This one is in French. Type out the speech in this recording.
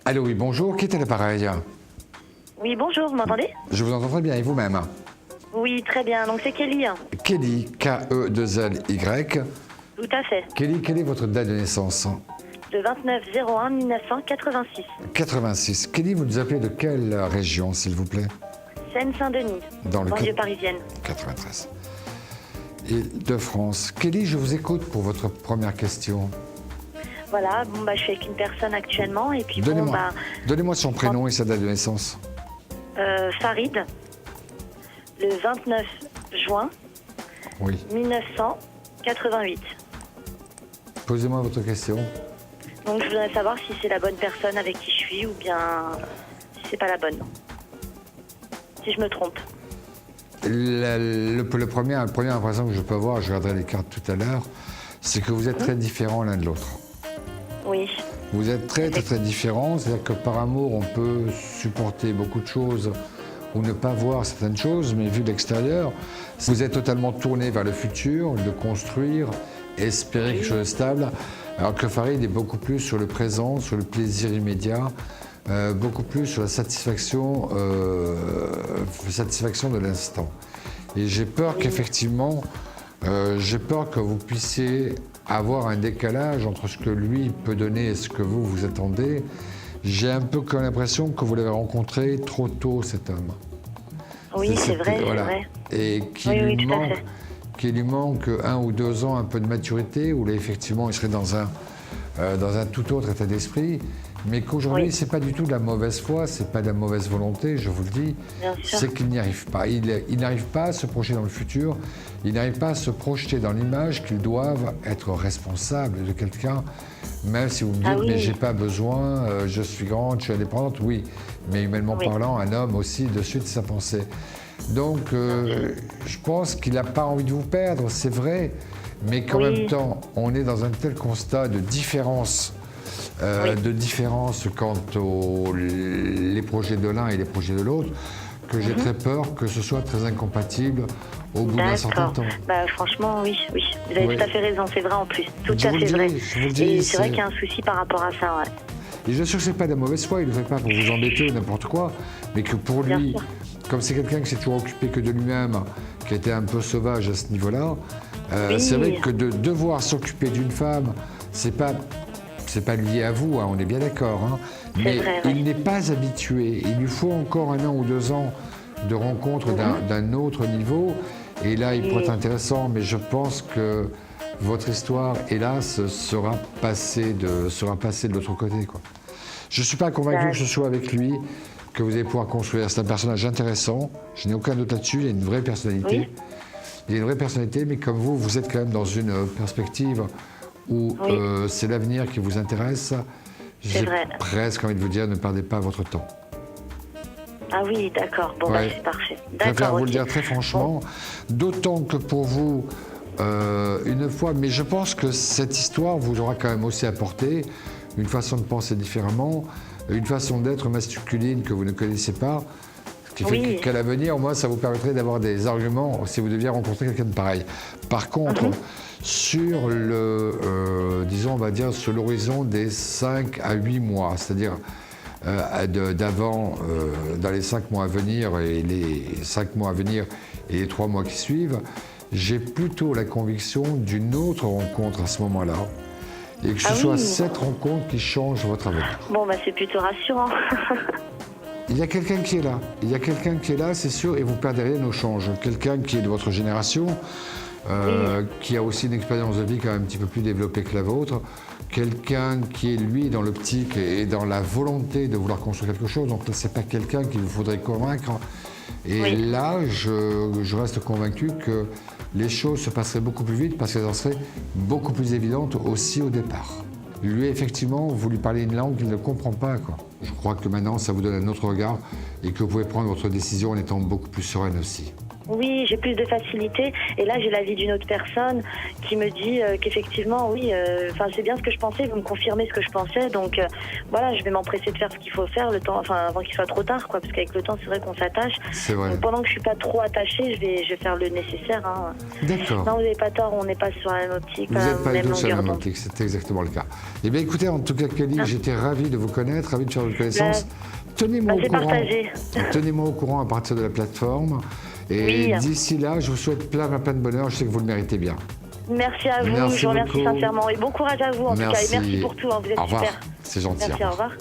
Allô, oui, bonjour, qui est à l'appareil? Oui, bonjour, vous m'entendez? Je vous entends très bien, et vous-même? Oui, très bien. Donc c'est Kelly. Kelly, K-E-2-L-Y. Tout à fait. Kelly, quelle est votre date de naissance? Le 29/01/1986. 86. Kelly, vous nous appelez de quelle région, s'il vous plaît? Seine-Saint-Denis, Dans le banlieue parisienne. 93. Île-de-France. Kelly, je vous écoute pour votre première question. Voilà, je suis avec une personne actuellement et puis Donnez-moi son prénom et sa date de naissance. Farid, le 29 juin Oui. 1988. Posez-moi votre question. Donc je voudrais savoir si c'est la bonne personne avec qui je suis ou bien si c'est pas la bonne. Si je me trompe. La première impression que je peux avoir, je regarderai les cartes tout à l'heure, c'est que vous êtes très différents l'un de l'autre. Oui. Vous êtes très différents, c'est-à-dire que par amour, on peut supporter beaucoup de choses ou ne pas voir certaines choses, mais vu de l'extérieur, vous êtes totalement tourné vers le futur, de construire, espérer quelque chose de stable, alors que Farid est beaucoup plus sur le présent, sur le plaisir immédiat, beaucoup plus sur la satisfaction de l'instant. Et j'ai peur qu'effectivement, j'ai peur que vous puissiez avoir un décalage entre ce que lui peut donner et ce que vous attendez. J'ai un peu comme l'impression que vous l'avez rencontré trop tôt, cet homme. Oui, c'est vrai, voilà. c'est vrai. Et qu'il lui manque 1 ou 2 ans un peu de maturité, où là, effectivement, il serait dans un tout autre état d'esprit, mais qu'aujourd'hui, c'est pas du tout de la mauvaise foi, c'est pas de la mauvaise volonté, je vous le dis, c'est qu'il n'y arrive pas. Il n'arrive pas à se projeter dans le futur, il n'arrive pas à se projeter dans l'image qu'ils doivent être responsables de quelqu'un, même si vous me dites, mais j'ai pas besoin, je suis grande, je suis indépendante, oui, mais humainement parlant, un homme aussi, de suite, sa pensée. Donc, je pense qu'il n'a pas envie de vous perdre, c'est vrai, mais qu'en même temps, on est dans un tel constat de différence, quant aux les projets de l'un et les projets de l'autre, que j'ai très peur que ce soit très incompatible au bout d'un certain temps. Franchement, oui, vous avez tout à fait raison, c'est vrai en plus, tout à fait vrai. Et c'est vrai qu'il y a un souci par rapport à ça, ouais. Et je suis sûr que ce n'est pas de la mauvaise foi, il ne le fait pas pour vous embêter ou n'importe quoi, mais que pour lui, comme c'est quelqu'un qui s'est toujours occupé que de lui-même, qui était un peu sauvage à ce niveau-là, c'est vrai que de devoir s'occuper d'une femme, c'est pas lié à vous, hein, on est bien d'accord, hein, mais il n'est pas habitué. Il lui faut encore 1 an ou 2 ans de rencontre d'un autre niveau, et là, il pourrait être intéressant, mais je pense que votre histoire, hélas, sera passée de l'autre côté, quoi. Je ne suis pas convaincu que ce soit avec lui que vous allez pouvoir construire. C'est un personnage intéressant, je n'ai aucun doute là-dessus, il a une vraie personnalité. Il a une vraie personnalité, mais comme vous êtes quand même dans une perspective où c'est l'avenir qui vous intéresse. J'ai presque envie de vous dire, ne perdez pas votre temps. Ah oui, d'accord, c'est parfait. Je préfère vous le dire très franchement, d'autant que pour vous, une fois, mais je pense que cette histoire vous aura quand même aussi apporté une façon de penser différemment, une façon d'être masculine que vous ne connaissez pas, ce qui fait qu'à l'avenir, moi, ça vous permettrait d'avoir des arguments si vous deviez rencontrer quelqu'un de pareil. Par contre, sur le, disons, on va dire, sur l'horizon des 5 à 8 mois, c'est-à-dire d'avant, dans les 5 mois à venir et les 5 mois à venir et les 3 mois qui suivent, j'ai plutôt la conviction d'une autre rencontre à ce moment-là. Et que ce soit cette rencontre qui change votre avenir. C'est plutôt rassurant. Il y a quelqu'un qui est là. Il y a quelqu'un qui est là, c'est sûr, et vous perdez rien au change. Quelqu'un qui est de votre génération, qui a aussi une expérience de vie quand même un petit peu plus développée que la vôtre. Quelqu'un qui est, lui, dans l'optique et dans la volonté de vouloir construire quelque chose. Donc, ce n'est pas quelqu'un qu'il vous faudrait convaincre. Et là, je reste convaincu que les choses se passeraient beaucoup plus vite parce qu'elles en seraient beaucoup plus évidentes aussi au départ. Lui, effectivement, vous lui parlez une langue qu'il ne comprend pas, quoi. Je crois que maintenant, ça vous donne un autre regard et que vous pouvez prendre votre décision en étant beaucoup plus sereine aussi. Oui, j'ai plus de facilité. Et là, j'ai l'avis d'une autre personne qui me dit qu'effectivement, oui, c'est bien ce que je pensais, vous me confirmez ce que je pensais. Donc voilà, je vais m'empresser de faire ce qu'il faut faire le temps, avant qu'il soit trop tard, quoi. Parce qu'avec le temps, c'est vrai qu'on s'attache. C'est vrai. Donc pendant que je suis pas trop attachée, je vais faire le nécessaire. Hein. D'accord. Non, vous n'avez pas tort, on n'est pas sur la même optique. Vous n'êtes pas du même tout sur la longueur même d'onde. optique, c'est exactement le cas. Eh bien écoutez, en tout cas Kelly, j'étais ravi de vous connaître, ravi de faire votre connaissance. Tenez-moi au c'est courant. partagé. Tenez-moi au courant à partir de la plateforme. Et Oui. d'ici là, je vous souhaite plein de bonheur, je sais que vous le méritez bien. Merci à vous, Merci je vous remercie beaucoup. sincèrement. Et bon courage à vous en tout cas. Et merci pour tout, hein, vous êtes Au revoir. super. C'est gentil. Merci, au revoir.